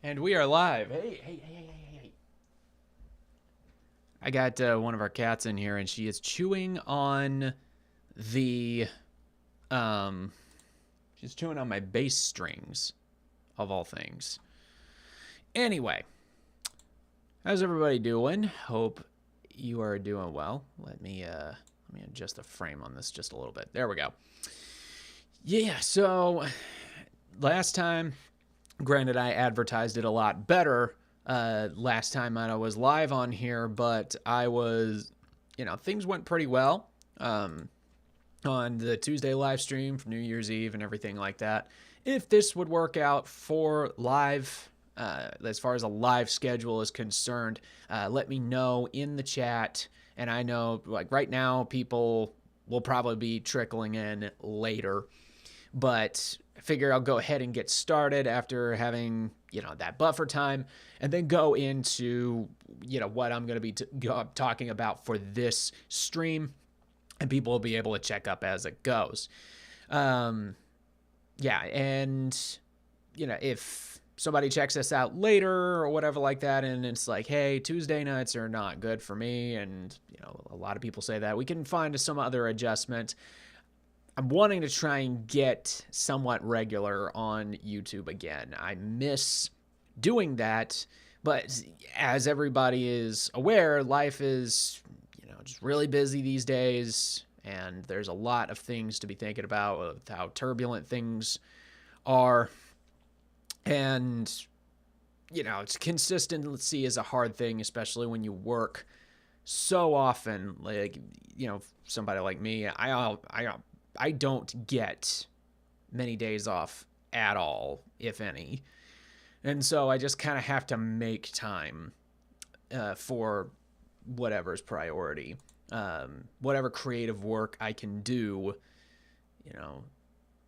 And we are live. Hey. I got one of our cats in here, and she is chewing on the, um, she's chewing on my bass strings, of all things. Anyway, how's everybody doing? Hope you are doing well. Let me adjust the frame on this just a little bit. There we go. Yeah, so last time, granted, I advertised it a lot better last time I was live on here, but I was, things went pretty well on the Tuesday live stream for New Year's Eve and everything like that. If this would work out for live, as far as a live schedule is concerned, let me know in the chat. And I know, like right now, people will probably be trickling in later, but I figure I'll go ahead and get started after having, that buffer time, and then go into, what I'm going to be talking about for this stream, and people will be able to check up as it goes. And, if somebody checks us out later or whatever like that, and it's like, hey, Tuesday nights are not good for me, and, a lot of people say that, we can find some other adjustment. I'm wanting to try and get somewhat regular on YouTube again. I miss doing that, but as everybody is aware, life is, just really busy these days, and there's a lot of things to be thinking about with how turbulent things are. And, it's consistency is a hard thing, especially when you work so often. Like, somebody like me, I don't get many days off at all, if any. And so I just kind of have to make time for whatever's priority. Whatever creative work I can do,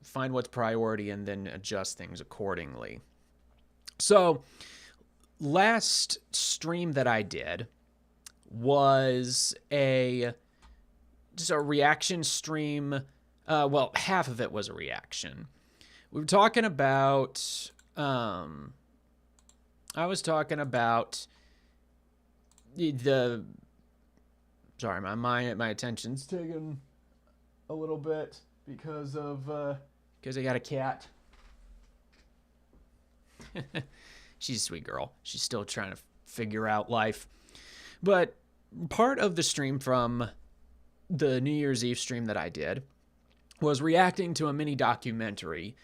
find what's priority and then adjust things accordingly. So last stream that I did was just a reaction stream. Well, half of it was a reaction. We were talking about, I was talking about sorry, my attention's taken a little bit because I got a cat. She's a sweet girl. She's still trying to figure out life. But part of the stream from the New Year's Eve stream that I did was reacting to a mini documentary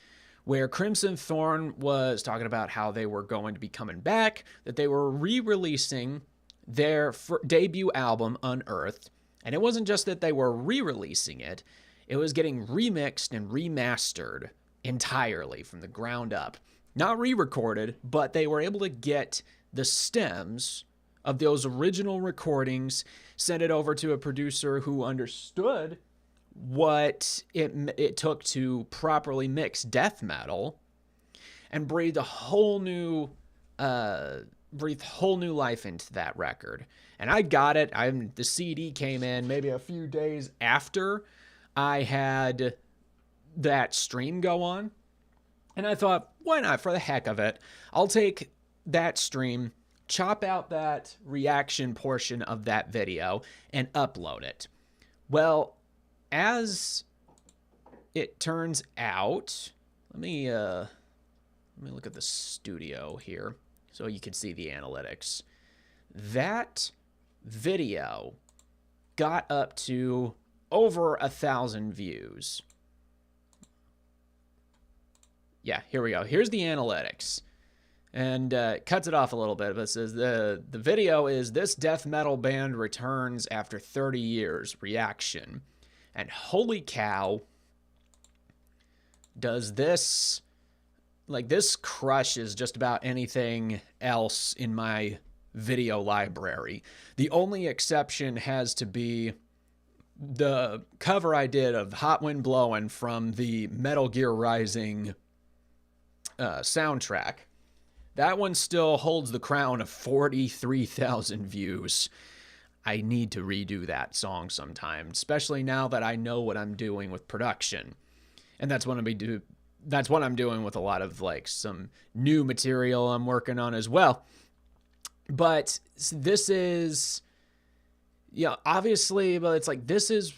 where Crimson Thorn was talking about how they were going to be coming back, that they were re-releasing their debut album, Unearthed. And it wasn't just that they were re-releasing it, it was getting remixed and remastered entirely from the ground up. Not re-recorded, but they were able to get the stems of those original recordings, send it over to a producer who understood what it took to properly mix death metal, and breathed whole new life into that record. And I got it. The CD came in maybe a few days after I had that stream go on, and I thought, why not? For the heck of it, I'll take that stream, chop out that reaction portion of that video, and upload it. Well, as it turns out, let me look at the studio here so you can see the analytics. That video got up to over 1,000 views. Yeah, here we go. Here's the analytics. And cuts it off a little bit, but it says the video is "This death metal band returns after 30 years, reaction." And holy cow, does this crushes just about anything else in my video library. The only exception has to be the cover I did of Hot Wind Blowin' from the Metal Gear Rising soundtrack. That one still holds the crown of 43,000 views. I need to redo that song sometime, especially now that I know what I'm doing with production. And that's what I'm going to be that's what I'm doing with a lot of like some new material I'm working on as well. But this is, yeah, obviously, but it's like this is,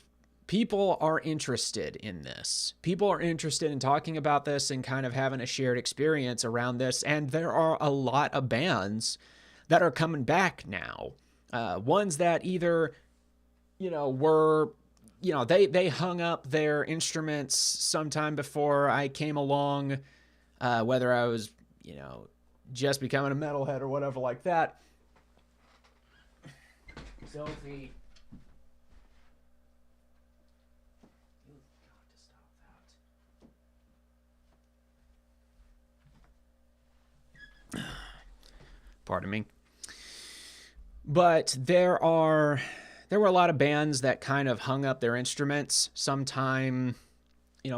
people are interested in this. People are interested in talking about this and kind of having a shared experience around this. And there are a lot of bands that are coming back now. Ones that either, were, they hung up their instruments sometime before I came along, whether I was, just becoming a metalhead or whatever like that. Sophie. You've got to stop that. Pardon me. But there were a lot of bands that kind of hung up their instruments sometime,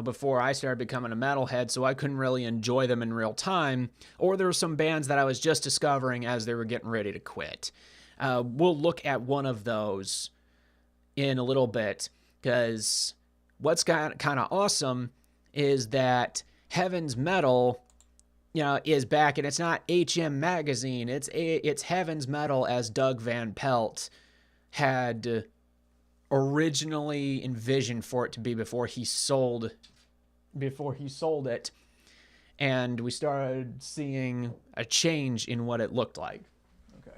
before I started becoming a metalhead, so I couldn't really enjoy them in real time. Or there were some bands that I was just discovering as they were getting ready to quit. We'll look at one of those in a little bit, because what's kind of awesome is that Heaven's Metal, is back, and it's not HM Magazine. It's Heaven's Metal as Doug Van Pelt had originally envisioned for it to be before he sold it, and we started seeing a change in what it looked like. Okay.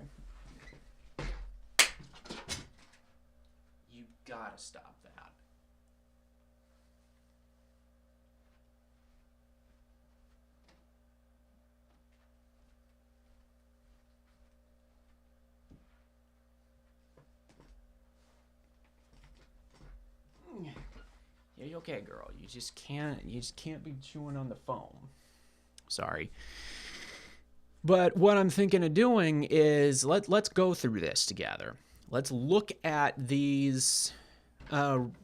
You gotta stop that. Yeah, you okay, girl? You just can't be chewing on the phone. Sorry. But what I'm thinking of doing is let's go through this together. Let's look at these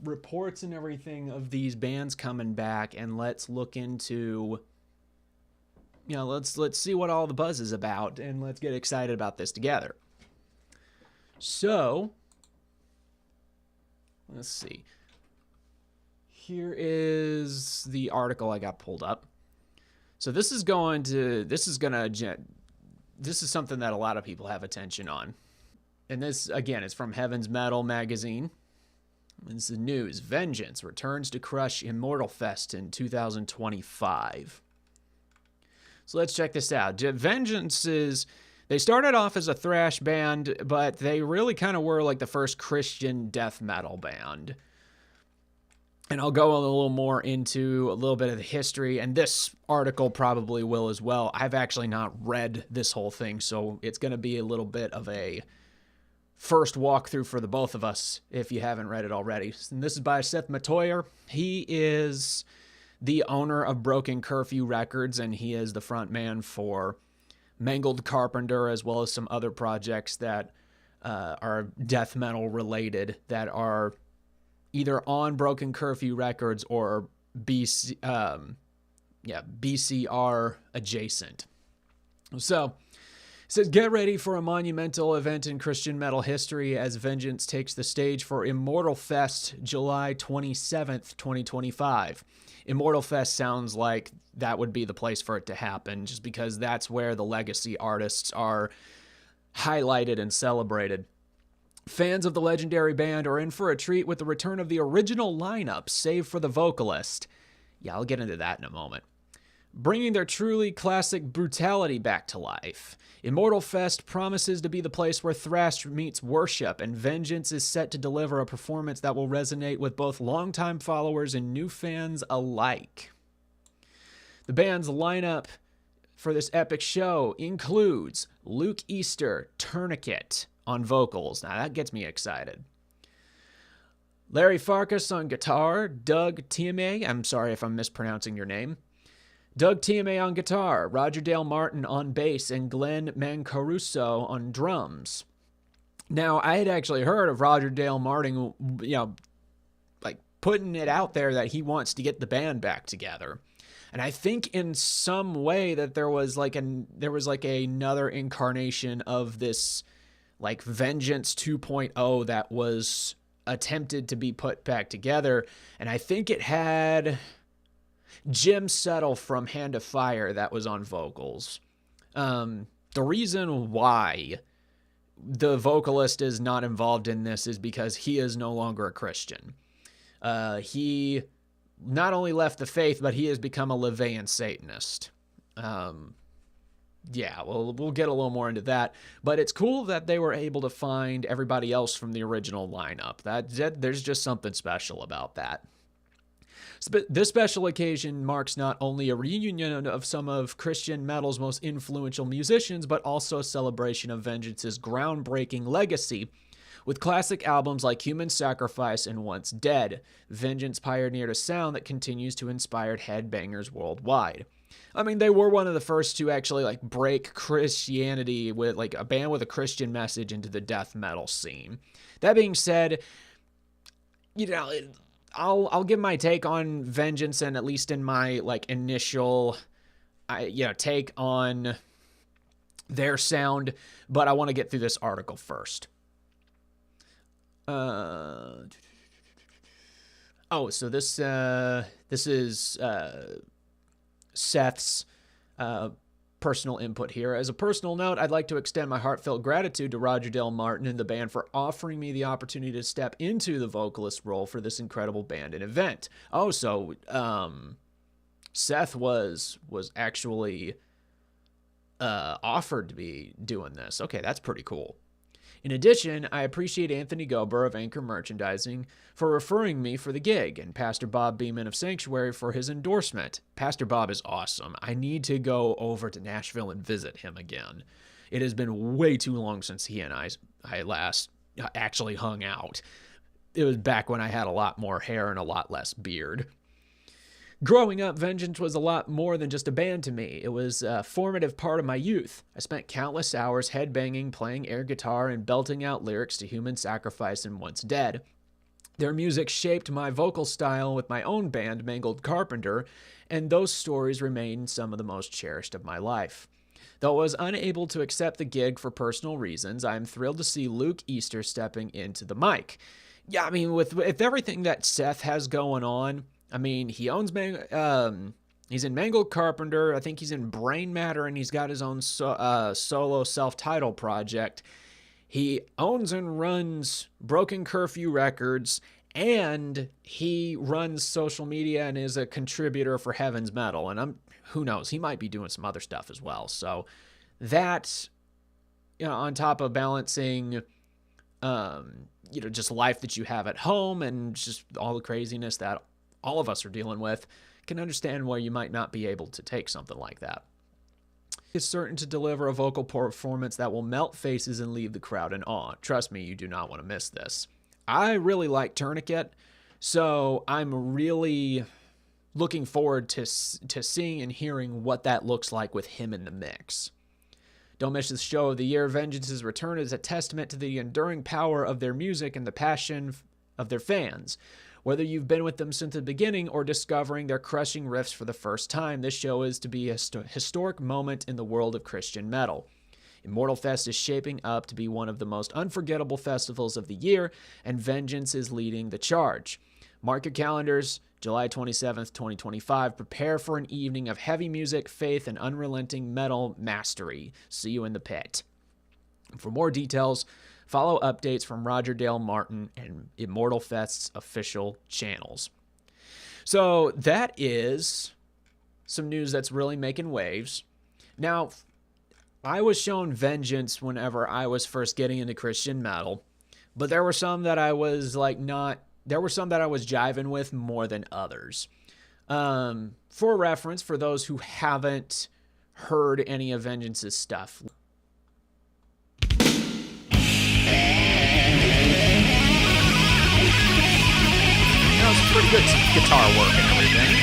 reports and everything of these bands coming back, and let's look into, let's see what all the buzz is about, and let's get excited about this together. So, let's see. Here is the article I got pulled up. So this is something that a lot of people have attention on. And this, again, is from Heaven's Metal magazine. It's the news. Vengeance returns to crush Immortal Fest in 2025. So let's check this out. Vengeance they started off as a thrash band, but they really kind of were like the first Christian death metal band. And I'll go a little more into a little bit of the history, and this article probably will as well. I've actually not read this whole thing, so it's going to be a little bit of a first walkthrough for the both of us if you haven't read it already. And this is by Seth Matoyer. He is the owner of Broken Curfew Records, and he is the front man for Mangled Carpenter, as well as some other projects that are death metal related that are either on Broken Curfew Records or BCR adjacent. So it says, get ready for a monumental event in Christian metal history as Vengeance takes the stage for Immortal Fest, July 27th, 2025. Immortal Fest sounds like that would be the place for it to happen, just because that's where the legacy artists are highlighted and celebrated. Fans of the legendary band are in for a treat with the return of the original lineup, save for the vocalist. Yeah, I'll get into that in a moment. Bringing their truly classic brutality back to life. Immortal Fest promises to be the place where thrash meets worship, and Vengeance is set to deliver a performance that will resonate with both longtime followers and new fans alike. The band's lineup for this epic show includes Luke Easter, Tourniquet, on vocals. Now that gets me excited. Larry Farkas on guitar, Doug Tieme, I'm sorry if I'm mispronouncing your name. Doug Tieme on guitar, Roger Dale Martin on bass, and Glenn Mancaruso on drums. Now, I had actually heard of Roger Dale Martin, like putting it out there that he wants to get the band back together. And I think in some way that there was like another incarnation of this like Vengeance 2.0 that was attempted to be put back together. And I think it had Jim Settle from Hand of Fire that was on vocals. The reason why the vocalist is not involved in this is because he is no longer a Christian. He not only left the faith, but he has become a LaVeyan Satanist. Yeah, well, we'll get a little more into that. But it's cool that they were able to find everybody else from the original lineup. There's just something special about that. This special occasion marks not only a reunion of some of Christian metal's most influential musicians, but also a celebration of Vengeance's groundbreaking legacy. With classic albums like Human Sacrifice and Once Dead, Vengeance pioneered a sound that continues to inspire headbangers worldwide. I mean, they were one of the first to actually like break Christianity with like a band with a Christian message into the death metal scene. That being said, you know, I'll give my take on Vengeance, and at least in my like initial take on their sound, but I want to get through this article first. So this is Seth's personal input here. As a personal note, I'd like to extend my heartfelt gratitude to Roger Dale Martin and the band for offering me the opportunity to step into the vocalist role for this incredible band and event. Oh, so Seth was actually offered to be doing this. Okay, that's pretty cool. In addition, I appreciate Anthony Gober of Anchor Merchandising for referring me for the gig, and Pastor Bob Beeman of Sanctuary for his endorsement. Pastor Bob is awesome. I need to go over to Nashville and visit him again. It has been way too long since he and I last actually hung out. It was back when I had a lot more hair and a lot less beard. Growing up, Vengeance was a lot more than just a band to me. It was a formative part of my youth. I spent countless hours headbanging, playing air guitar, and belting out lyrics to Human Sacrifice and Once Dead. Their music shaped my vocal style with my own band, Mangled Carpenter, and those stories remain some of the most cherished of my life. Though I was unable to accept the gig for personal reasons, I am thrilled to see Luke Easter stepping into the mic. Yeah, I mean, with everything that Seth has going on, I mean, he owns he's in Mangled Carpenter, I think he's in Brain Matter, and he's got his own solo self-titled project. He owns and runs Broken Curfew Records, and he runs social media and is a contributor for Heaven's Metal. And who knows, he might be doing some other stuff as well. So that, on top of balancing, just life that you have at home and just all the craziness that all of us are dealing with, can understand why you might not be able to take something like that. Is certain to deliver a vocal performance that will melt faces and leave the crowd in awe. Trust me, you do not want to miss this. I really like Tourniquet, so I'm really looking forward to seeing and hearing what that looks like with him in the mix. Don't miss the show of the year. Vengeance's return is a testament to the enduring power of their music and the passion of their fans. Whether you've been with them since the beginning or discovering their crushing riffs for the first time, this show is to be a historic moment in the world of Christian metal. Immortal Fest is shaping up to be one of the most unforgettable festivals of the year, and Vengeance is leading the charge. Mark your calendars, July 27th, 2025. Prepare for an evening of heavy music, faith, and unrelenting metal mastery. See you in the pit. For more details, follow updates from Roger Dale Martin and Immortal Fest's official channels. So that is some news that's really making waves. Now, I was shown Vengeance whenever I was first getting into Christian metal, but there were some that I was jiving with more than others. For reference, for those who haven't heard any of Vengeance's stuff, it's pretty good guitar work and everything.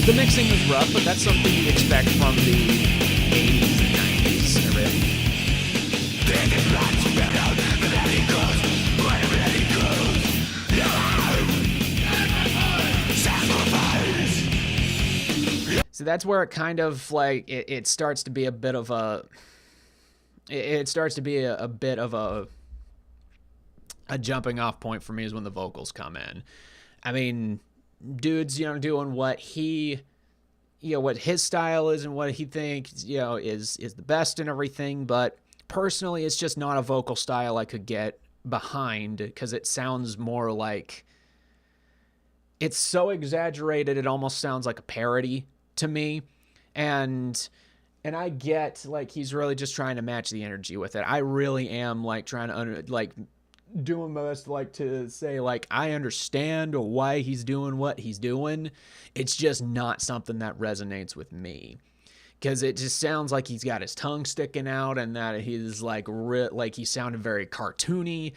The mixing was rough, but that's something you'd expect from the 80s and 90s and everything. So that's where it kind of like it starts to be a bit of a a jumping off point for me is when the vocals come in. I mean, dude's, doing what he, what his style is and what he thinks, is the best and everything. But personally, it's just not a vocal style I could get behind, because it sounds more like, it's so exaggerated, it almost sounds like a parody to me. And I get, like, he's really just trying to match the energy with it. I really am, like, trying to, doing my best, like, to say, like, I understand why he's doing what he's doing. It's just not something that resonates with me, because it just sounds like he's got his tongue sticking out, and that he's, like, he sounded very cartoony.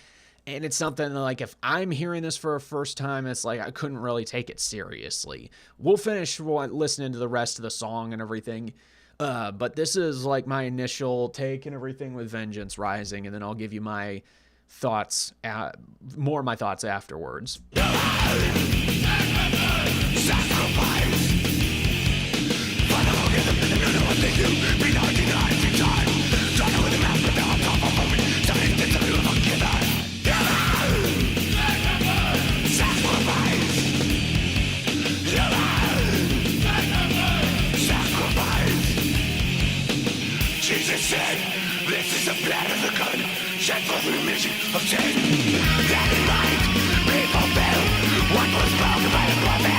And it's something like, if I'm hearing this for a first time, it's like I couldn't really take it seriously. We'll finish listening to the rest of the song and everything. But this is like my initial take and everything with Vengeance Rising, and then I'll give you my thoughts, more of my thoughts afterwards. Jesus said, this is the blood of the gun, shed for the remission of sin. That in mind, may fulfill what was spoken by the prophet.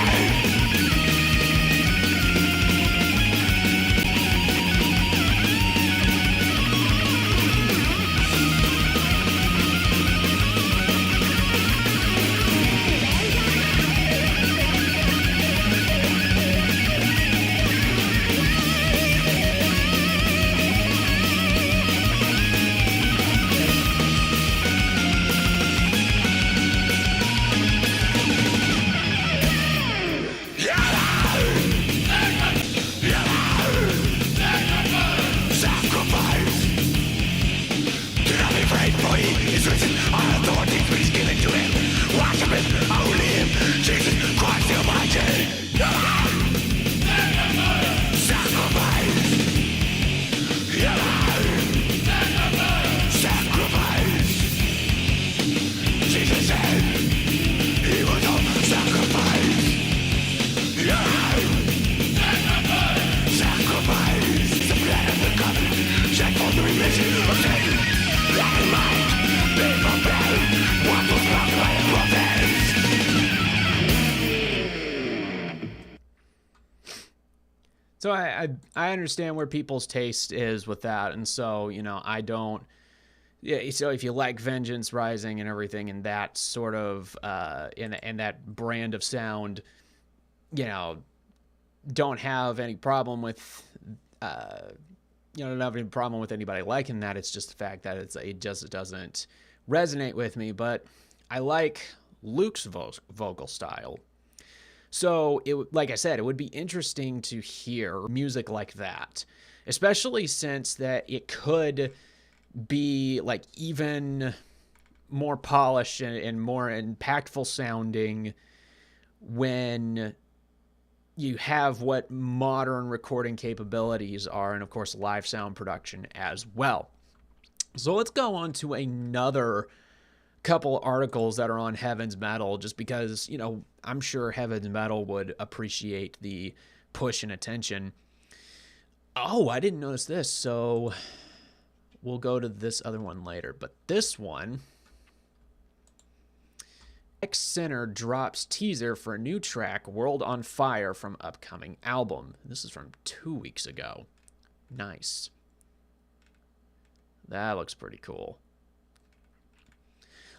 So I understand where people's taste is with that, and so, I don't. Yeah, so if you like Vengeance Rising and everything, and that sort of and that brand of sound, don't have any problem with don't have any problem with anybody liking that. It's just the fact that it just doesn't resonate with me. But I like Luke's vocal style. So, like I said, it would be interesting to hear music like that, especially since that it could be like even more polished and more impactful sounding when you have what modern recording capabilities are, and of course live sound production as well. So let's go on to another couple articles that are on Heaven's Metal, just because, I'm sure Heaven's Metal would appreciate the push and attention. Oh, I didn't notice this, so we'll go to this other one later. But this one, X Sinner drops teaser for a new track, World on Fire, from upcoming album. This is from 2 weeks ago. Nice. That looks pretty cool.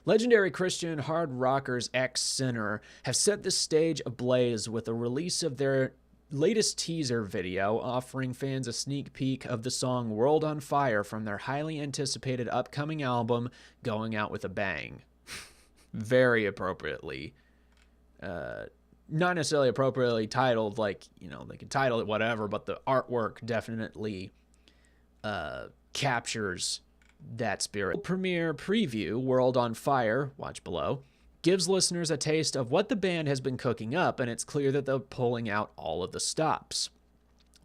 Legendary Christian hard rockers X Sinner have set the stage ablaze with the release of their latest teaser video, offering fans a sneak peek of the song World on Fire from their highly anticipated upcoming album, Going Out with a Bang. Very appropriately, not necessarily appropriately titled, like, they could title it whatever, but the artwork definitely captures that spirit. Premiere preview, World on Fire, watch below, gives listeners a taste of what the band has been cooking up, and it's clear that they're pulling out all of the stops.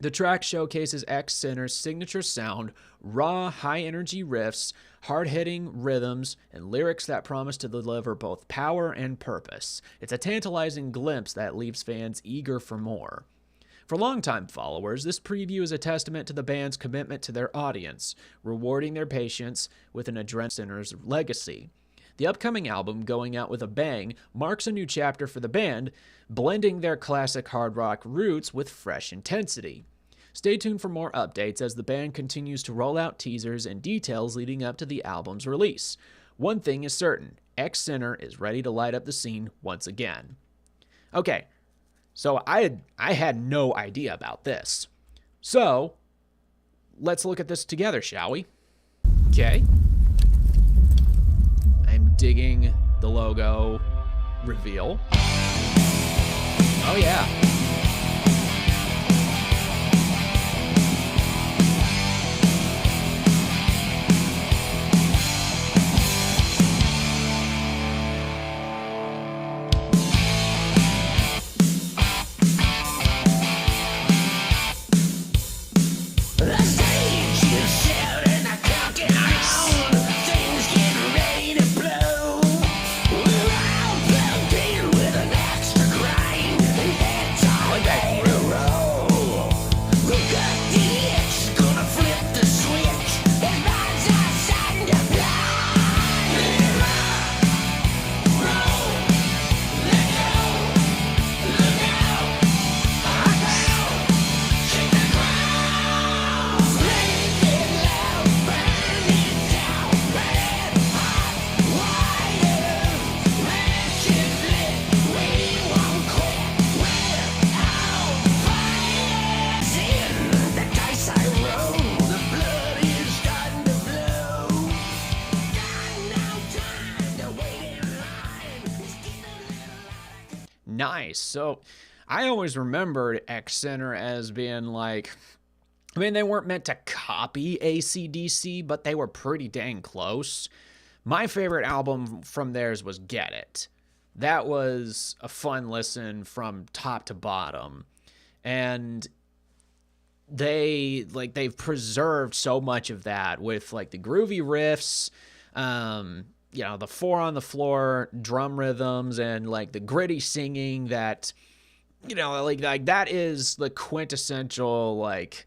The track showcases X Center's signature sound, raw, high-energy riffs, hard-hitting rhythms, and lyrics that promise to deliver both power and purpose. It's a tantalizing glimpse that leaves fans eager for more. For longtime followers, this preview is a testament to the band's commitment to their audience, rewarding their patience with an Adrenaline Center's legacy. The upcoming album, Going Out With a Bang, marks a new chapter for the band, blending their classic hard rock roots with fresh intensity. Stay tuned for more updates as the band continues to roll out teasers and details leading up to the album's release. One thing is certain, X Center is ready to light up the scene once again. Okay, so I had no idea about this. So, let's look at this together, shall we? Okay. I'm digging the logo reveal. Oh yeah. Nice. So I always remembered X Center as being like, I mean, they weren't meant to copy AC/DC, but they were pretty dang close. My favorite album from theirs was Get It. That was a fun listen from top to bottom. And they've preserved so much of that with like the groovy riffs, the 4 on the floor drum rhythms, and like the gritty singing that, like that is the quintessential like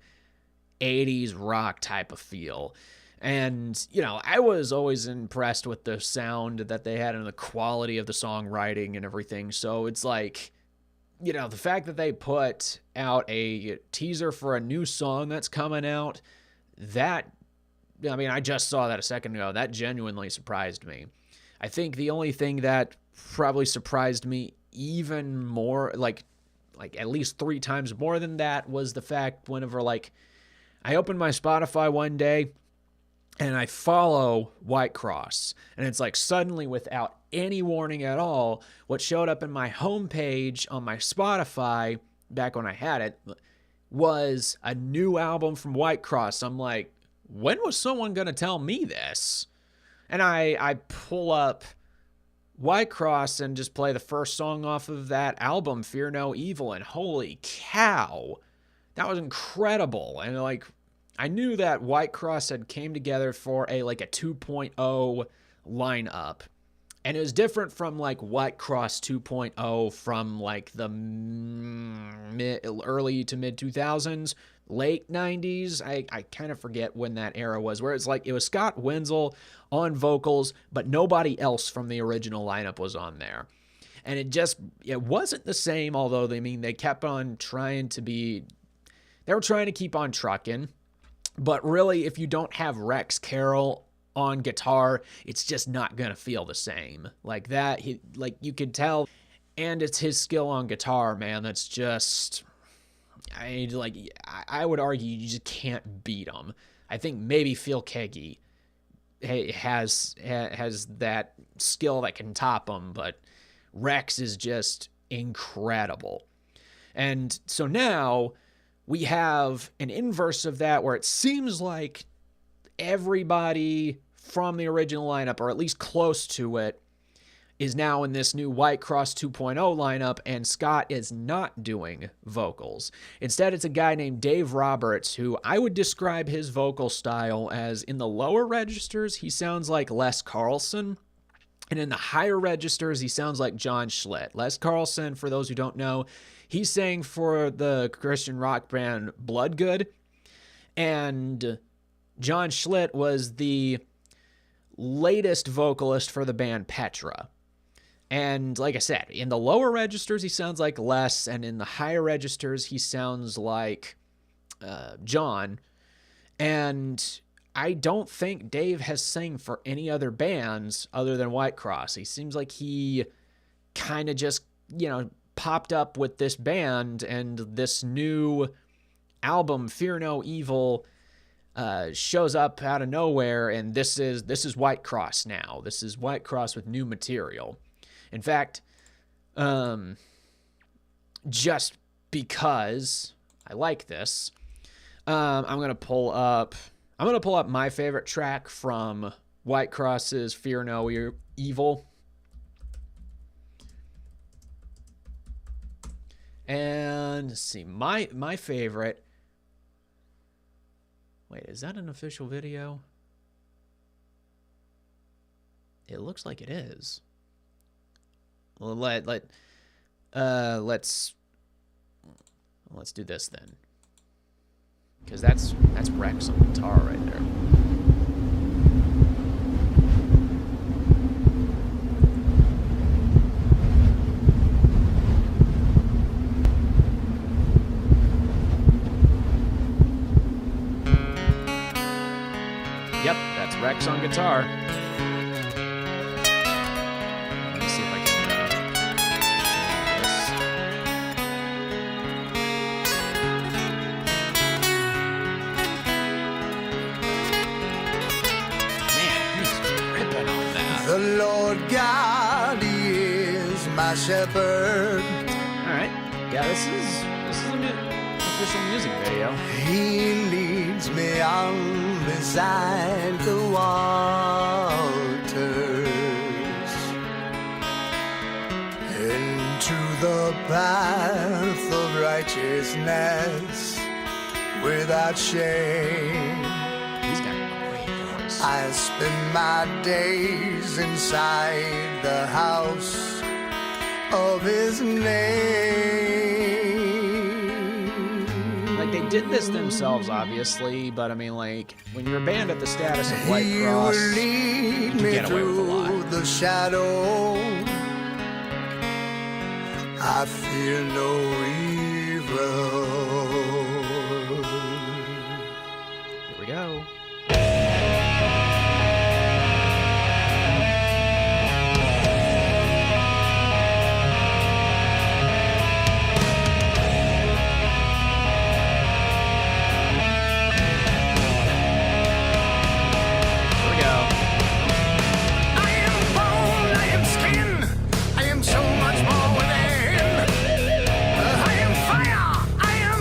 80s rock type of feel. And, I was always impressed with the sound that they had and the quality of the songwriting and everything. So it's like, the fact that they put out a teaser for a new song that's coming out, I just saw that a second ago. That genuinely surprised me. I think the only thing that probably surprised me even more, like at least 3 times more than that, was the fact whenever I opened my Spotify one day and I follow Whitecross, and it's like suddenly without any warning at all, what showed up in my homepage on my Spotify back when I had it was a new album from Whitecross. I'm like, when was someone going to tell me this? And I pull up Whitecross and just play the first song off of that album, Fear No Evil, and holy cow, that was incredible. And I knew that Whitecross had came together for a 2.0 lineup. And it was different from Whitecross 2.0 from the early to mid 2000s, late 90s. I kind of forget when that era was, where it's it was Scott Wenzel on vocals, but nobody else from the original lineup was on there. And it wasn't the same, although they kept on trying to be, they were trying to keep on trucking. But really, if you don't have Rex Carroll on guitar, it's just not gonna feel the same. Like that, you could tell, and it's his skill on guitar, man. That's just, I would argue you just can't beat him. I think maybe Phil Keaggy has that skill that can top him, but Rex is just incredible. And so now we have an inverse of that, where it seems like everybody from the original lineup, or at least close to it, is now in this new White Cross 2.0 lineup, and Scott is not doing vocals. Instead, it's a guy named Dave Roberts, who I would describe his vocal style as, in the lower registers, he sounds like Les Carlson, and in the higher registers, he sounds like John Schlitt. Les Carlson, for those who don't know, he sang for the Christian rock band Bloodgood, and John Schlitt was the latest vocalist for the band Petra. And like I said, in the lower registers, he sounds like Les, and in the higher registers, he sounds like John. And I don't think Dave has sang for any other bands other than White Cross. He seems like he kind of just, popped up with this band, and this new album, Fear No Evil, shows up out of nowhere, and this is White Cross now. This is White Cross with new material. In fact, just because I like this, I'm gonna pull up my favorite track from White Cross's Fear No Evil. And let's see, my favorite. Wait, is that an official video? It looks like it is. Well, let's do this then, because that's Rex on guitar right there. Yep, that's Rex on guitar. Let me see if I can Man, he's ripping on that. The Lord God is my shepherd. All right, yeah, this is an official music video. He leads me on beside the waters, into the path of righteousness without shame. He's got a great voice. I spend my days inside the house of his name. Like, they did this themselves, obviously, but I mean, like, when you're a band at the status of White Cross, you can get away with a lot. The shadow, I fear no evil. Here we go. So much more within. I am fire, I am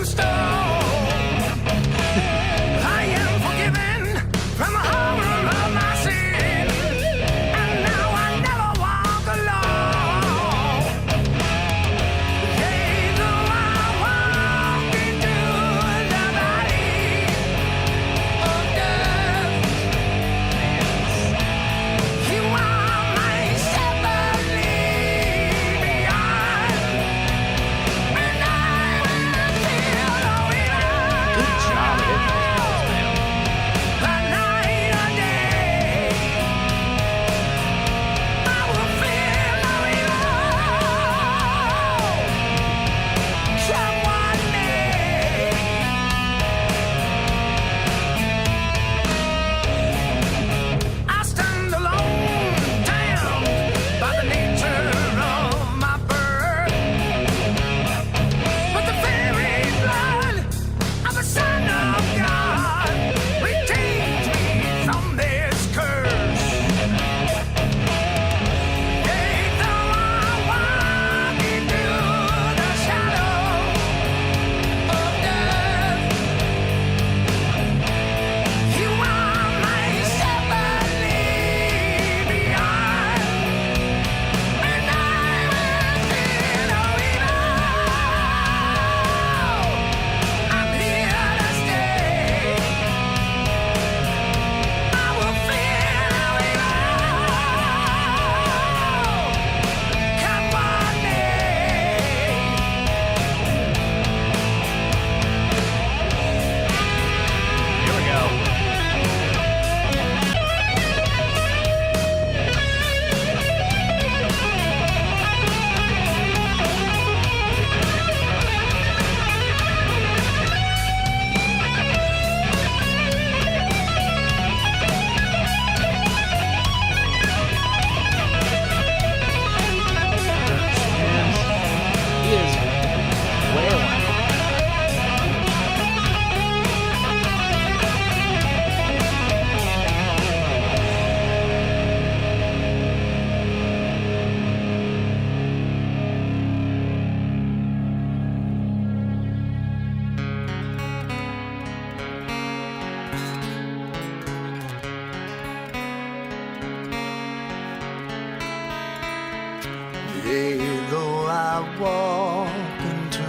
I walk into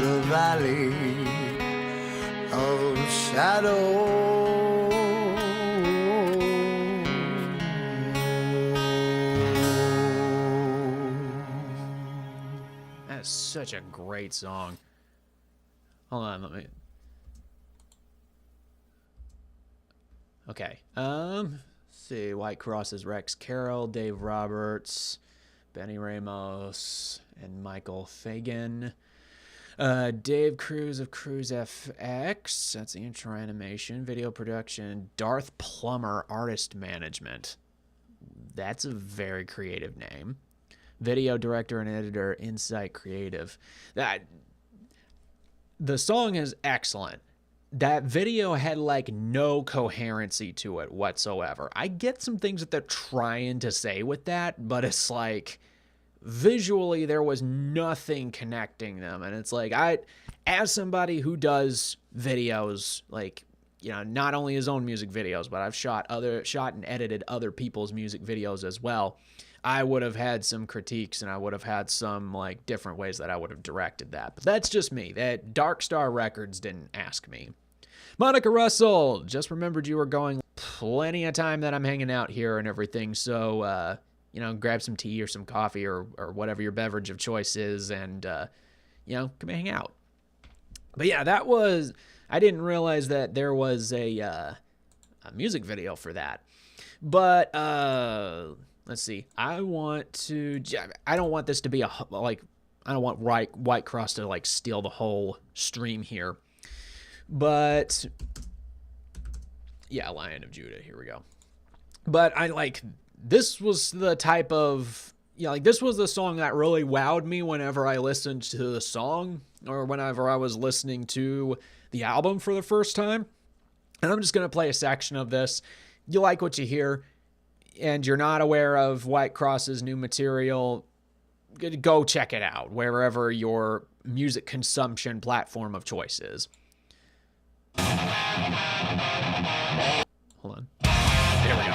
the valley of shadow. That's such a great song. Hold on, let me. Okay. Let's see. White Cross's Rex Carroll, Dave Roberts, Benny Ramos, and Michael Fagan. Dave Cruz of Cruz FX. That's the intro animation. Video production. Darth Plummer, artist management. That's a very creative name. Video director and editor, Insight Creative. The song is excellent. That video had like no coherency to it whatsoever. I get some things that they're trying to say with that, but it's like visually there was nothing connecting them. And it's like, as somebody who does videos, like, you know, not only his own music videos, but I've shot and edited other people's music videos as well. I would have had some critiques and I would have had some like different ways that I would have directed that. But that's just me. That Dark Star Records didn't ask me. Monica Russell, just remembered you were going. Plenty of time that I'm hanging out here and everything. So, you know, grab some tea or some coffee or whatever your beverage of choice is and, you know, come hang out. But yeah, I didn't realize that there was a music video for that. But, let's see. I don't want this to be I don't want White Cross to like steal the whole stream here. But yeah, Lion of Judah, here we go. But this was the type of, you know, like this was the song that really wowed me whenever I listened to the song or whenever I was listening to the album for the first time. And I'm just going to play a section of this. You like what you hear and you're not aware of White Cross's new material, go check it out wherever your music consumption platform of choice is. Hold on. There we go.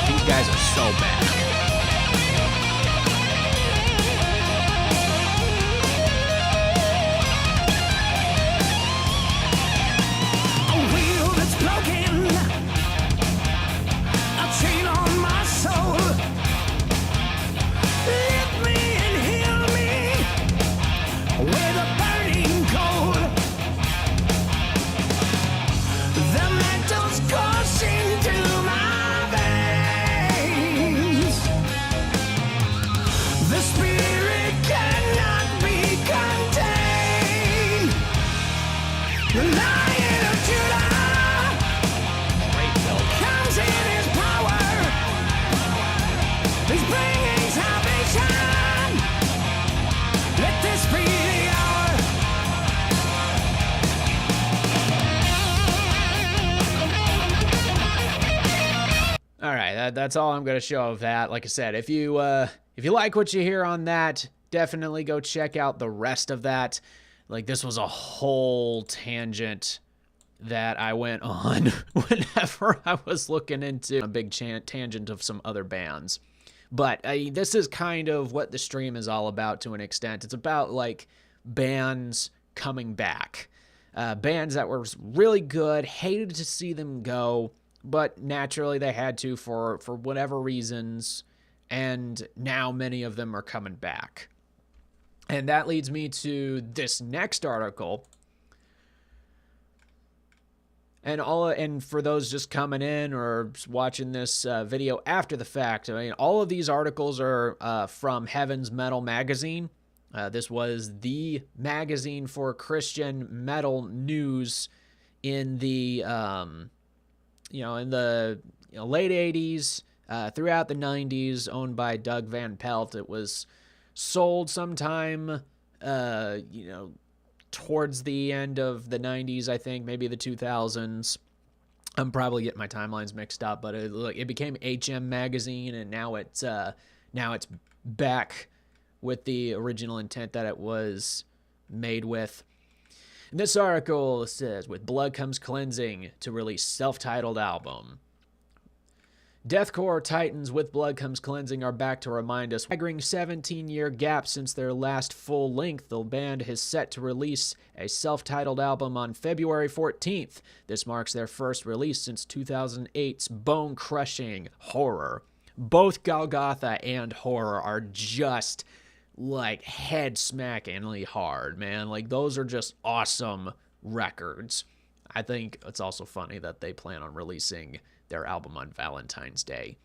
These guys are so bad. All right, that's all I'm going to show of that. Like I said, if you like what you hear on that, definitely go check out the rest of that. Like, this was a whole tangent that I went on whenever I was looking into a big tangent of some other bands. But this is kind of what the stream is all about to an extent. It's about, like, bands coming back. Bands that were really good, hated to see them go, but naturally they had to for whatever reasons, and now many of them are coming back. And that leads me to this next article. And for those just coming in or watching this video after the fact, I mean, all of these articles are from Heaven's Metal Magazine. This was the magazine for Christian metal news in the late 80s, throughout the 90s, owned by Doug Van Pelt. It was sold sometime, towards the end of the 90s, I think, maybe the 2000s. I'm probably getting my timelines mixed up, but it became HM Magazine, and now it's now it's back with the original intent that it was made with. And this article says, with Blood Comes Cleansing to release self-titled album. Deathcore titans With Blood Comes Cleansing are back to remind us. Staggering 17-year gap since their last full length, the band is set to release a self-titled album on February 14th. This marks their first release since 2008's bone-crushing Horror. Both Golgotha and Horror are just like head-smackingly hard, man. Like, those are just awesome records. I think it's also funny that they plan on releasing their album on Valentine's Day.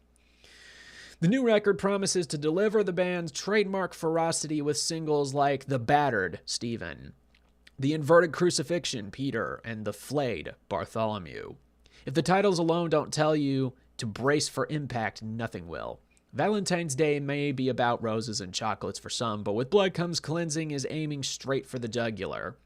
The new record promises to deliver the band's trademark ferocity with singles like The Battered, Stephen, The Inverted Crucifixion, Peter, and The Flayed, Bartholomew. If the titles alone don't tell you to brace for impact, nothing will. Valentine's Day may be about roses and chocolates for some, but With Blood Comes Cleansing is aiming straight for the jugular.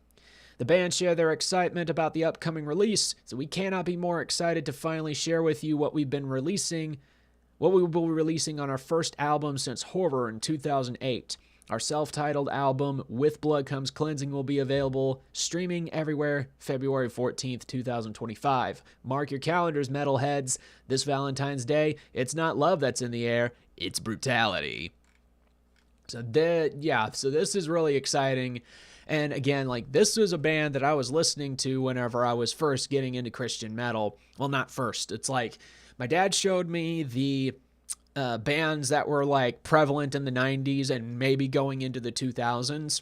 The band share their excitement about the upcoming release, so we cannot be more excited to finally share with you what we will be releasing on our first album since Horror in 2008. Our self-titled album, With Blood Comes Cleansing, will be available streaming everywhere February 14th, 2025. Mark your calendars, metalheads. This Valentine's Day, it's not love that's in the air, it's brutality. So this is really exciting. And again, like, this was a band that I was listening to whenever I was first getting into Christian metal. Well, not first. It's like my dad showed me the bands that were like prevalent in the 90s and maybe going into the 2000s.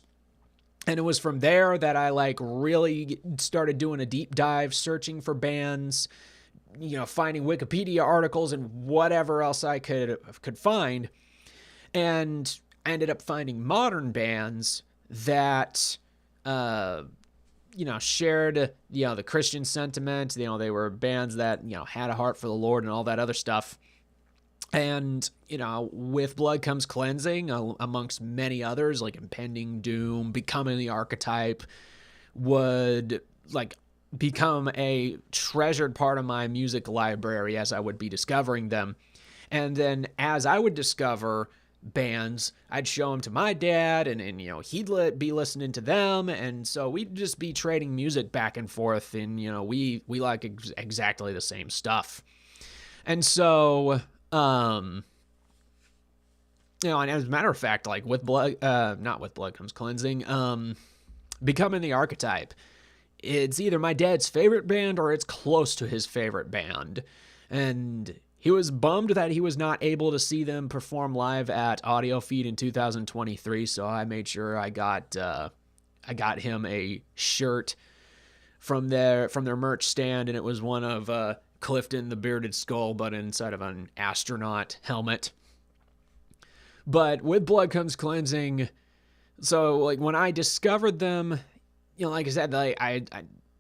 And it was from there that I like really started doing a deep dive, searching for bands, finding Wikipedia articles and whatever else I could find. And I ended up finding modern bands that, shared, the Christian sentiment. They were bands that, had a heart for the Lord and all that other stuff. And, With Blood Comes Cleansing, amongst many others, like Impending Doom, Becoming the Archetype, would, like, become a treasured part of my music library as I would be discovering them. And then as I would discover bands, I'd show them to my dad, and he'd be listening to them, and so we'd just be trading music back and forth, and we like exactly the same stuff. And so and as a matter of fact, like not With Blood Comes Cleansing, Becoming the Archetype, it's either my dad's favorite band or it's close to his favorite band. And he was bummed that he was not able to see them perform live at Audio Feed in 2023, so I made sure I got him a shirt from their merch stand, and it was one of Clifton the Bearded Skull, but inside of an astronaut helmet. But With Blood Comes Cleansing, so like when I discovered them, like I said, I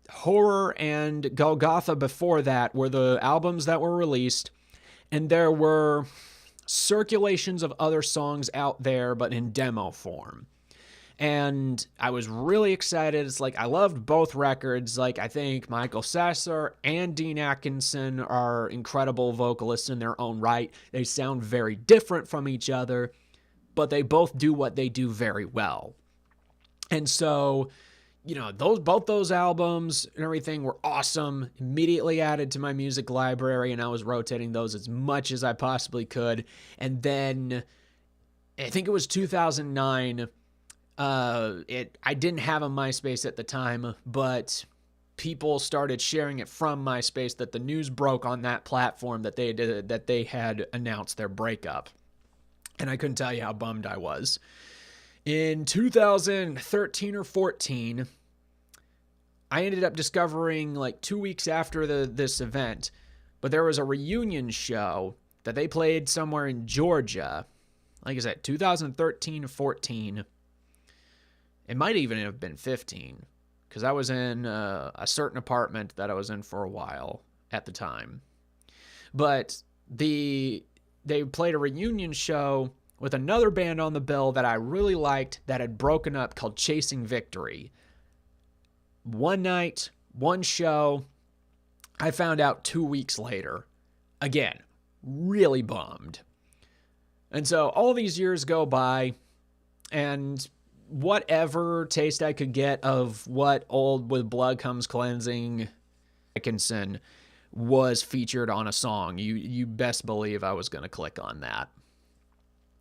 Horror and Golgotha before that were the albums that were released. And there were circulations of other songs out there, but in demo form. And I was really excited. It's like, I loved both records. Like, I think Michael Sasser and Dean Atkinson are incredible vocalists in their own right. They sound very different from each other, but they both do what they do very well. And so, both those albums and everything were awesome. Immediately added to my music library, and I was rotating those as much as I possibly could. And then I think it was 2009. I didn't have a MySpace at the time, but people started sharing it from MySpace that the news broke on that platform that they had announced their breakup. And I couldn't tell you how bummed I was. In 2013 or 14, I ended up discovering, like 2 weeks after this event, but there was a reunion show that they played somewhere in Georgia. Like I said, 2013 or 14. It might even have been 15, because I was in a certain apartment that I was in for a while at the time. But they played a reunion show with another band on the bill that I really liked that had broken up, called Chasing Victory. One night, one show. I found out 2 weeks later. Again, really bummed. And so all these years go by, and whatever taste I could get of what Old With Blood Comes Cleansing Dickinson was featured on a song, you best believe I was going to click on that.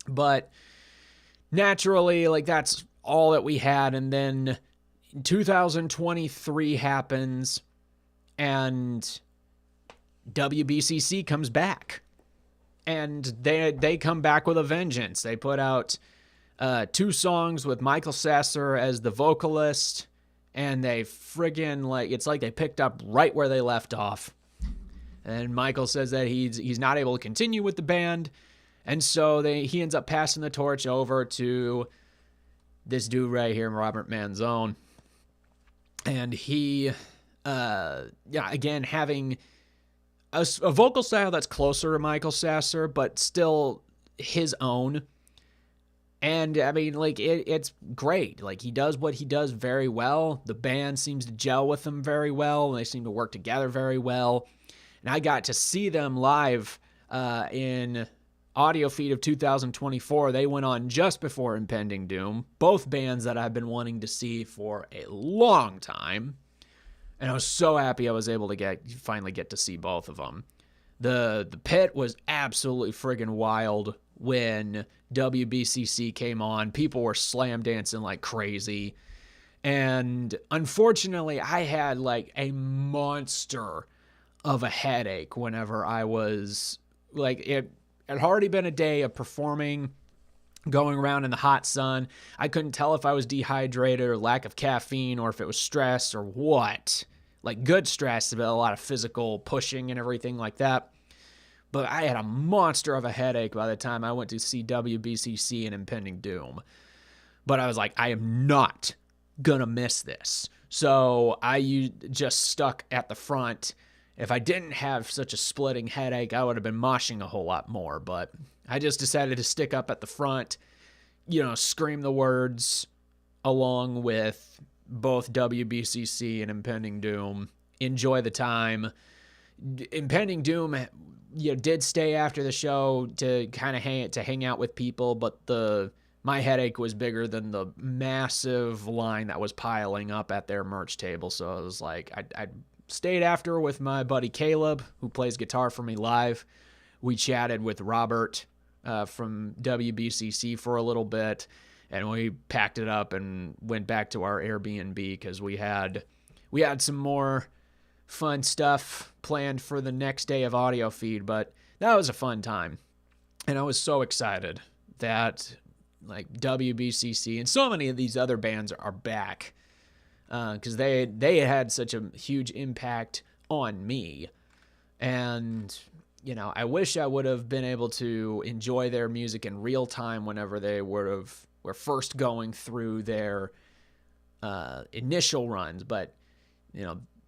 But naturally, like, that's all that we had. And then 2023 happens, and WBCC comes back. And they come back with a vengeance. They put out 2 songs with Michael Sasser as the vocalist, and they friggin', like, it's like they picked up right where they left off. And Michael says that he's not able to continue with the band, and so he ends up passing the torch over to this dude right here, Robert Manzone. And he, again, having a vocal style that's closer to Michael Sasser, but still his own. And, I mean, like, it's great. Like, he does what he does very well. The band seems to gel with him very well, and they seem to work together very well. And I got to see them live in Audio Feed of 2024. They went on just before Impending Doom, both bands that I've been wanting to see for a long time. And I was so happy I was able to finally get to see both of them. The pit was absolutely friggin' wild when WBCC came on. People were slam dancing like crazy. And unfortunately, I had like a monster of a headache whenever I was, like, it had already been a day of performing, going around in the hot sun. I couldn't tell if I was dehydrated or lack of caffeine, or if it was stress or what. Like, good stress, but a lot of physical pushing and everything like that. But I had a monster of a headache by the time I went to see WBCC and Impending Doom. But I was like, I am not gonna miss this. So I just stuck at the front. If I didn't have such a splitting headache, I would have been moshing a whole lot more. But I just decided to stick up at the front, scream the words along with both WBCC and Impending Doom. Enjoy the time. Impending Doom, did stay after the show to kind of hang out with people, but my headache was bigger than the massive line that was piling up at their merch table. So I was like, I stayed after with my buddy Caleb, who plays guitar for me live. We chatted with Robert from WBCC for a little bit, and we packed it up and went back to our Airbnb because we had some more fun stuff planned for the next day of Audio Feed. But that was a fun time, and I was so excited that, like, WBCC and so many of these other bands are back, because they had such a huge impact on me. And I wish I would have been able to enjoy their music in real time whenever they were first going through their initial runs. But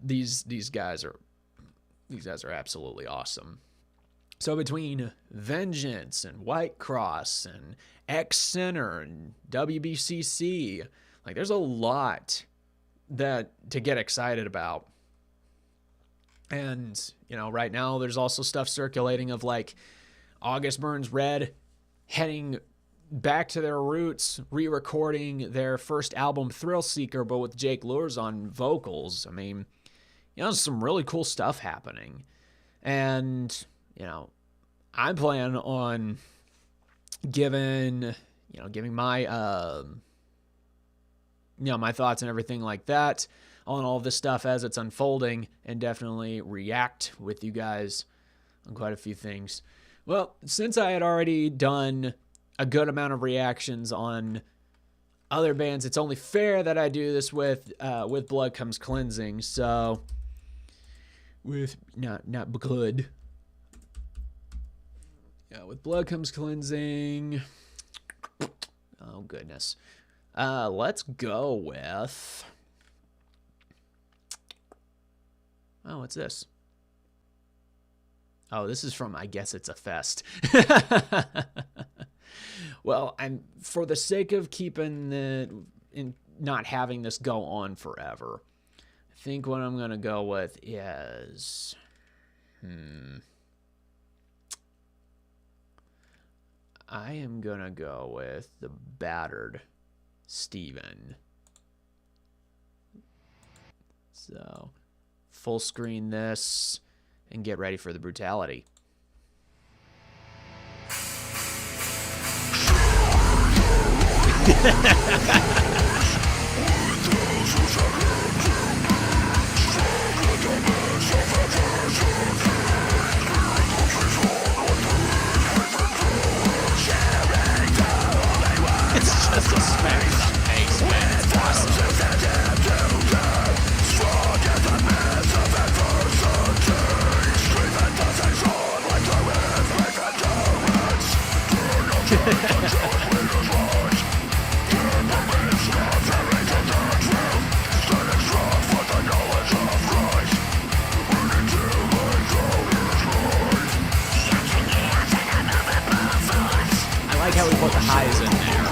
these guys are absolutely awesome. So between Vengeance and White Cross and X Center and WBCC, like, there's a lot to get excited about. And right now there's also stuff circulating of, like, August Burns Red heading back to their roots, re-recording their first album Thrill Seeker, but with Jake Luhrs on vocals. I mean, some really cool stuff happening. And I plan on giving my my thoughts and everything like that on all this stuff as it's unfolding, and definitely react with you guys on quite a few things. Well, since I had already done a good amount of reactions on other bands, it's only fair that I do this with Blood Comes Cleansing. So with not Blood. Yeah, with Blood Comes Cleansing. Oh goodness. Let's go with, what's this? Oh, this is from, I guess it's a fest. Well, for the sake of not having this go on forever, I think what I'm gonna go with is, I am gonna go with the battered Steven. So, full screen this and get ready for the brutality. It's just a smack in the face, man. It's awesome. I like how we put the highs in there.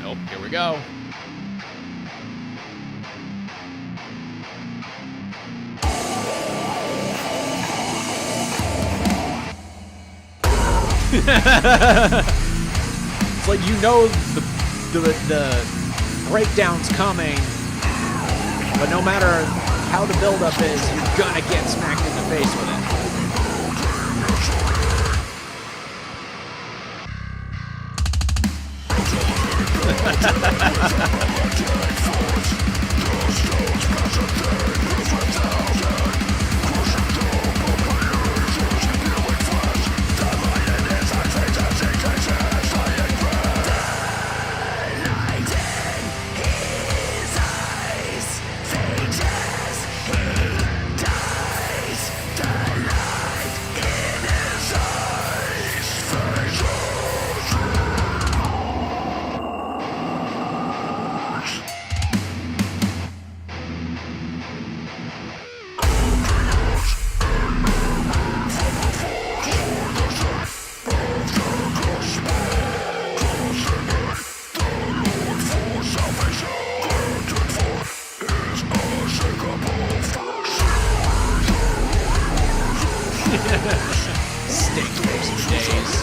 Nope, here we go. It's like you know the breakdown's coming, but no matter how the buildup is, you're gonna get smacked in the face with it. Stink for some days.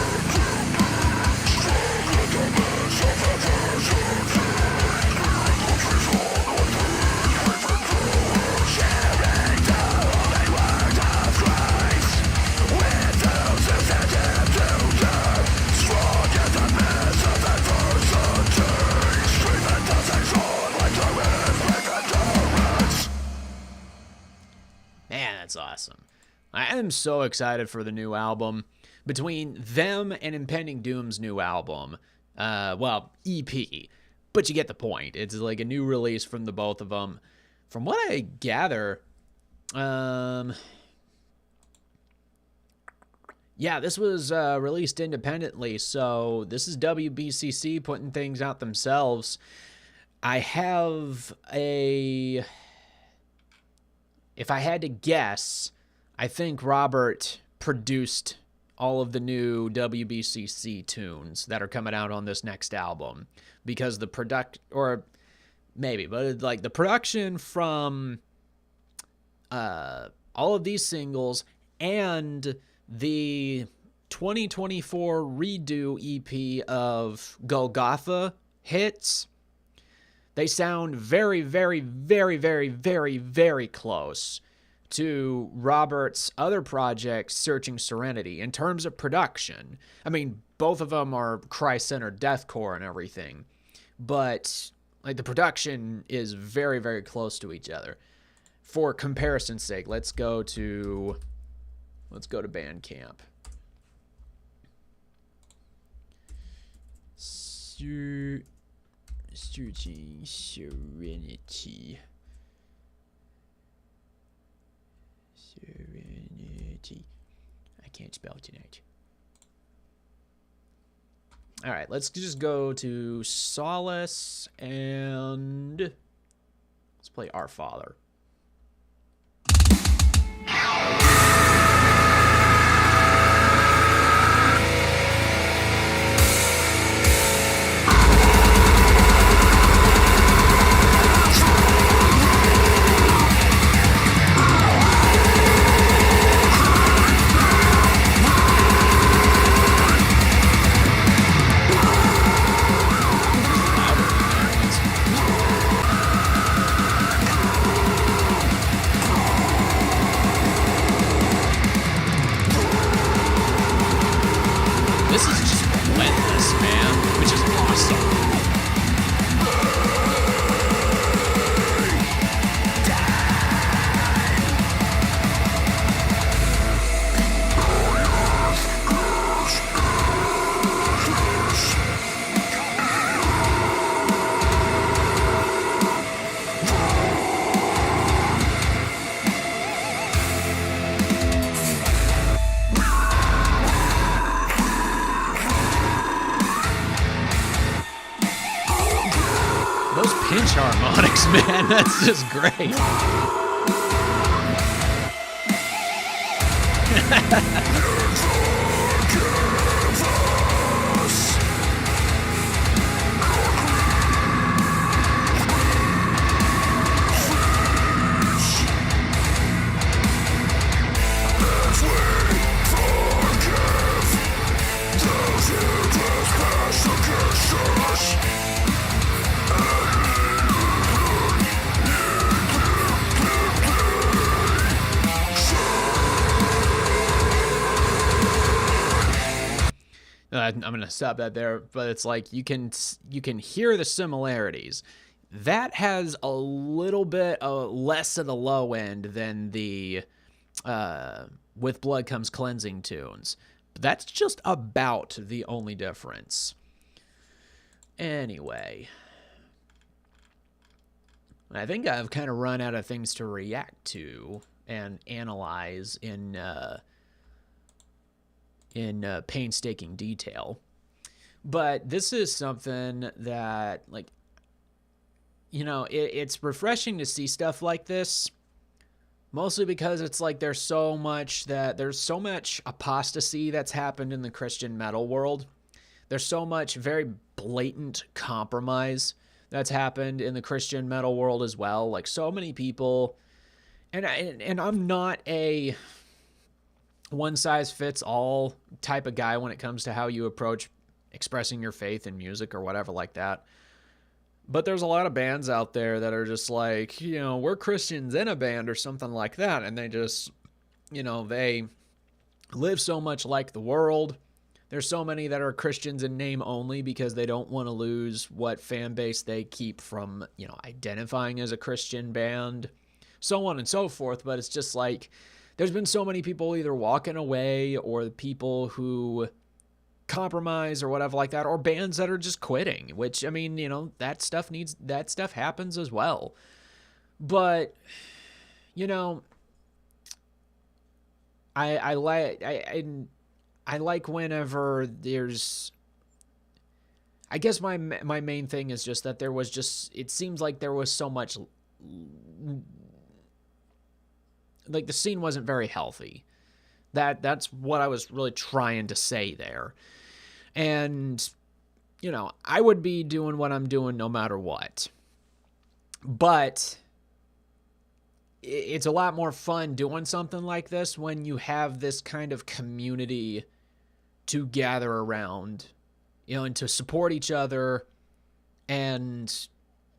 Man, that's awesome. I am so excited for the new album. Between them and Impending Doom's new album, well, EP, but you get the point. It's like a new release from the both of them. From what I gather, yeah, this was released independently, so this is WBCC putting things out themselves. I have a... If I had to guess, I think Robert produced all of the new WBCC tunes that are coming out on this next album, because the or maybe, but like the production from all of these singles and the 2024 redo EP of Golgotha hits, they sound very, very, very, very, very, very close to Robert's other project, Searching Serenity, in terms of production. I mean, both of them are Christ-centered deathcore and everything, but like the production is very, very close to each other. For comparison's sake, let's go to Bandcamp. Searching Serenity. Serenity. I can't spell tonight. All right, let's just go to Solace and let's play Our Father. Those pinch harmonics, man, that's just great. I'm gonna stop that there, but it's like you can hear the similarities. That has a little bit less of the low end than the With Blood Comes Cleansing tunes. But that's just about the only difference. Anyway, I think I've kind of run out of things to react to and analyze in painstaking detail. But this is something that, like, you know, it's refreshing to see stuff like this, mostly because it's like there's so much apostasy that's happened in the Christian metal world. There's so much very blatant compromise that's happened in the Christian metal world as well. Like, so many people, and I'm not a one-size-fits-all type of guy when it comes to how you approach expressing your faith in music or whatever like that. But there's a lot of bands out there that are just like, you know, we're Christians in a band or something like that. And they just, you know, they live so much like the world. There's so many that are Christians in name only because they don't want to lose what fan base they keep from, you know, identifying as a Christian band, so on and so forth. But it's just like, there's been so many people either walking away or people who compromise or whatever like that, or bands that are just quitting, which, I mean, you know, that stuff happens as well. But, you know, I like whenever there's, I guess my main thing is just that there was just, it seems like there was so much, like, the scene wasn't very healthy. That's what I was really trying to say there. And, you know, I would be doing what I'm doing no matter what. But it's a lot more fun doing something like this when you have this kind of community to gather around, you know, and to support each other. And,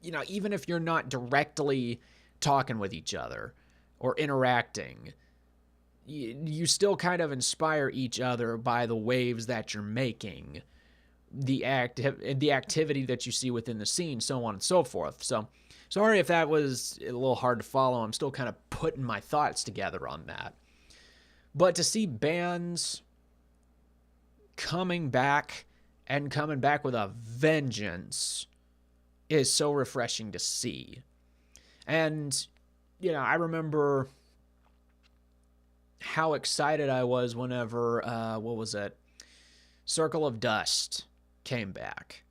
you know, even if you're not directly talking with each other or interacting, you still kind of inspire each other by the waves that you're making, the activity that you see within the scene, so on and so forth. So sorry if that was a little hard to follow. I'm still kind of putting my thoughts together on that. But to see bands coming back with a vengeance is so refreshing to see. And, you know, I remember how excited I was whenever, what was it? Circle of Dust came back.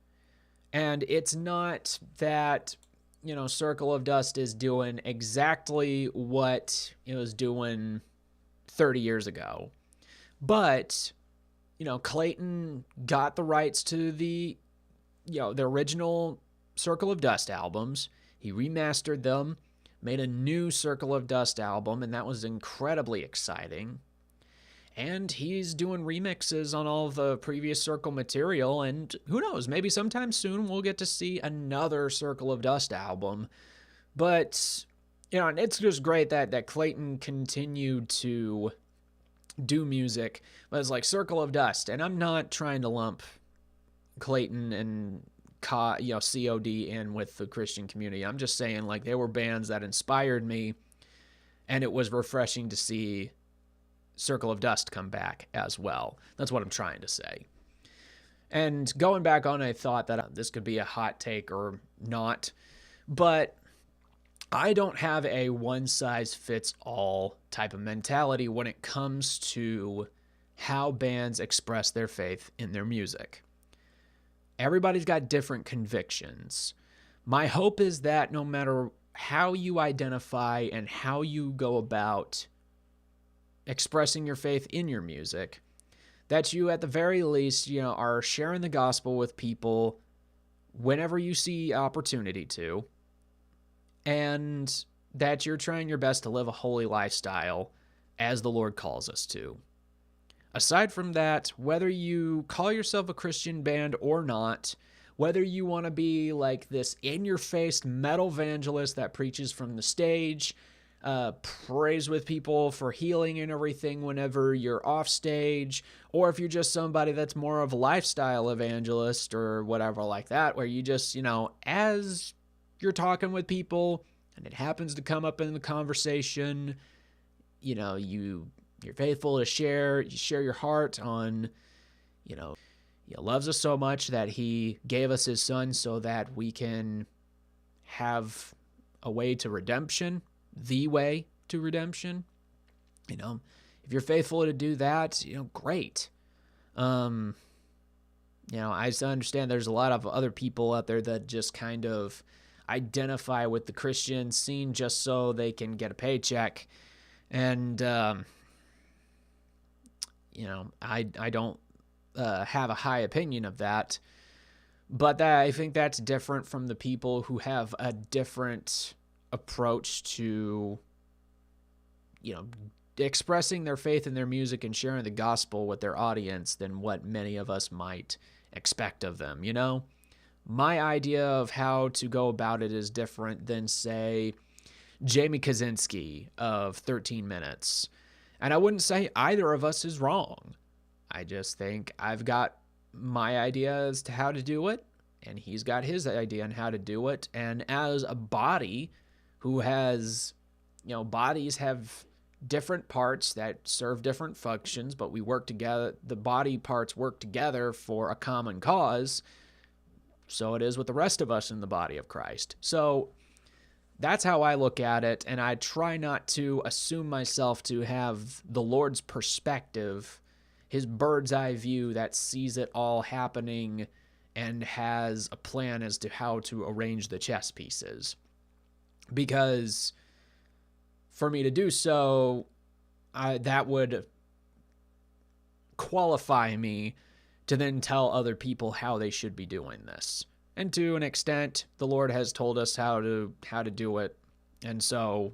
And it's not that, you know, Circle of Dust is doing exactly what it was doing 30 years ago. But, you know, Clayton got the rights to the original Circle of Dust albums. He remastered them, made a new Circle of Dust album, and that was incredibly exciting. And he's doing remixes on all of the previous Circle material, and who knows, maybe sometime soon we'll get to see another Circle of Dust album. But, you know, it's just great that Clayton continued to do music, but it's like Circle of Dust, and I'm not trying to lump Clayton and COD in with the Christian community. I'm just saying, like, they were bands that inspired me, and it was refreshing to see Circle of Dust come back as well. That's what I'm trying to say. And going back on, I thought that this could be a hot take or not, but I don't have a one-size-fits-all type of mentality when it comes to how bands express their faith in their music. Everybody's got different convictions, My hope is that no matter how you identify and how you go about expressing your faith in your music, that you at the very least, are sharing the gospel with people whenever you see opportunity to, and that you're trying your best to live a holy lifestyle as the Lord calls us to. Aside from that, whether you call yourself a Christian band or not, whether you want to be like this in-your-face metal evangelist that preaches from the stage, prays with people for healing and everything whenever you're off stage, or if you're just somebody that's more of a lifestyle evangelist or whatever like that, where you just, as you're talking with people and it happens to come up in the conversation, you're faithful to share your heart on, he loves us so much that he gave us his son so that we can have a way to redemption, the way to redemption. If you're faithful to do that, great. I understand there's a lot of other people out there that just kind of identify with the Christian scene just so they can get a paycheck. And, I don't have a high opinion of that, but I think that's different from the people who have a different approach to, expressing their faith in their music and sharing the gospel with their audience than what many of us might expect of them. My idea of how to go about it is different than, say, Jamie Kaczynski of 13 Minutes. And I wouldn't say either of us is wrong. I just think I've got my idea as to how to do it, and he's got his idea on how to do it. And as a body who has, bodies have different parts that serve different functions, but we work together, the body parts work together for a common cause. So it is with the rest of us in the body of Christ. So that's how I look at it, and I try not to assume myself to have the Lord's perspective, his bird's eye view that sees it all happening and has a plan as to how to arrange the chess pieces. Because for me to do so, that would qualify me to then tell other people how they should be doing this. And to an extent, the Lord has told us how to do it. And so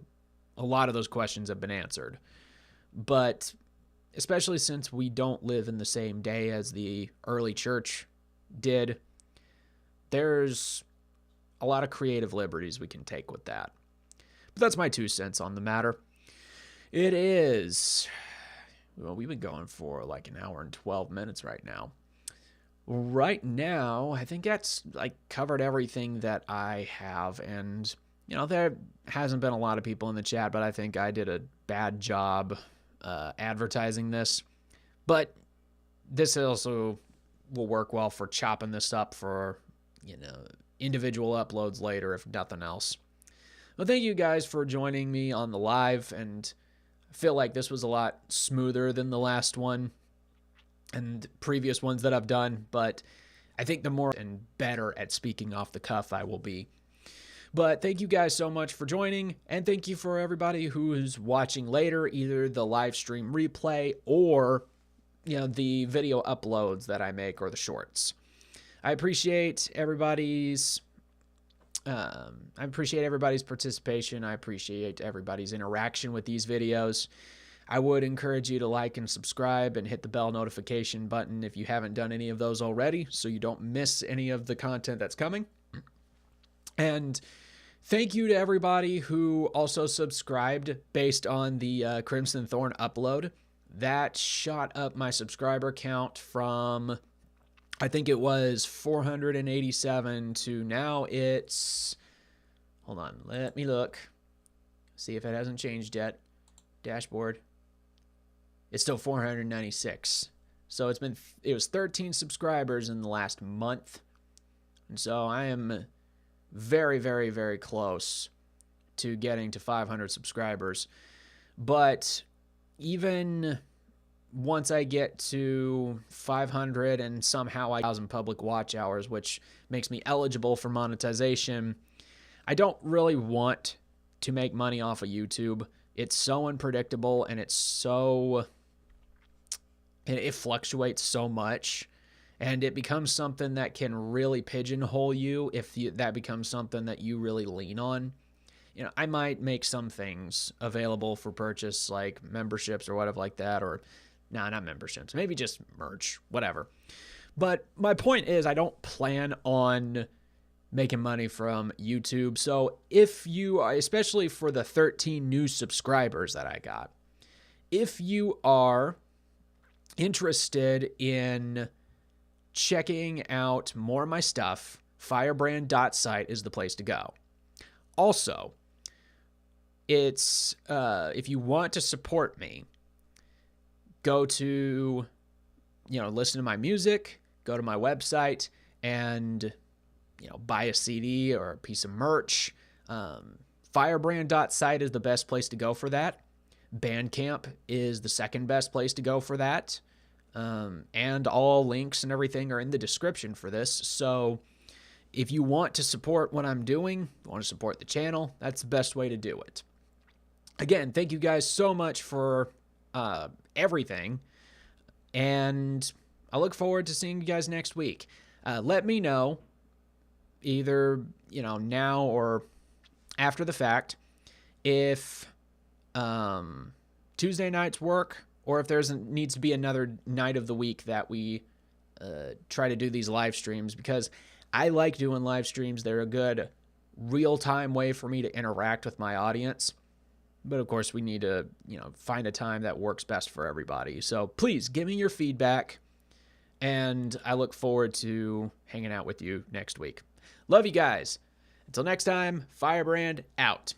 a lot of those questions have been answered. But especially since we don't live in the same day as the early church did, there's a lot of creative liberties we can take with that. But that's my 2 cents on the matter. It is, we've been going for like an hour and 12 minutes right now. Right now, I think that's covered everything that I have, and there hasn't been a lot of people in the chat, but I think I did a bad job advertising this. But this also will work well for chopping this up for individual uploads later, if nothing else. Well, thank you guys for joining me on the live, and I feel like this was a lot smoother than the last one and previous ones that I've done, but I think the more and better at speaking off the cuff I will be. But thank you guys so much for joining, and thank you for everybody who is watching later, either the live stream replay or the video uploads that I make or the shorts. I appreciate everybody's participation. I appreciate everybody's interaction with these videos. I would encourage you to like and subscribe and hit the bell notification button if you haven't done any of those already, so you don't miss any of the content that's coming. And thank you to everybody who also subscribed based on the Crimson Thorn upload. That shot up my subscriber count from, I think it was 487 to now it's, hold on, let me look. See if it hasn't changed yet. Dashboard. It's still 496. So it was 13 subscribers in the last month. And so I am very, very, very close to getting to 500 subscribers. But even once I get to 500 and somehow 1,000 public watch hours, which makes me eligible for monetization, I don't really want to make money off of YouTube. It's so unpredictable and it fluctuates so much, and it becomes something that can really pigeonhole you if that becomes something that you really lean on. You know, I might make some things available for purchase, like memberships or whatever like that, or not memberships, maybe just merch, whatever. But my point is, I don't plan on making money from YouTube. So if you are, especially for the 13 new subscribers that I got, if you are interested in checking out more of my stuff, firebrand.site is the place to go. Also, it's if you want to support me, go to, listen to my music, go to my website, and buy a CD or a piece of merch. Firebrand.site is the best place to go for that. Bandcamp is the second best place to go for that. And all links and everything are in the description for this. So if you want to support what I'm doing, want to support the channel, that's the best way to do it. Again, thank you guys so much for everything. And I look forward to seeing you guys next week. Let me know, either, now or after the fact, if Tuesday nights work, or if needs to be another night of the week that we try to do these live streams, because I like doing live streams. They're a good real-time way for me to interact with my audience. But of course, we need to, find a time that works best for everybody. So please give me your feedback, and I look forward to hanging out with you next week. Love you guys. Until next time, Firebrand out.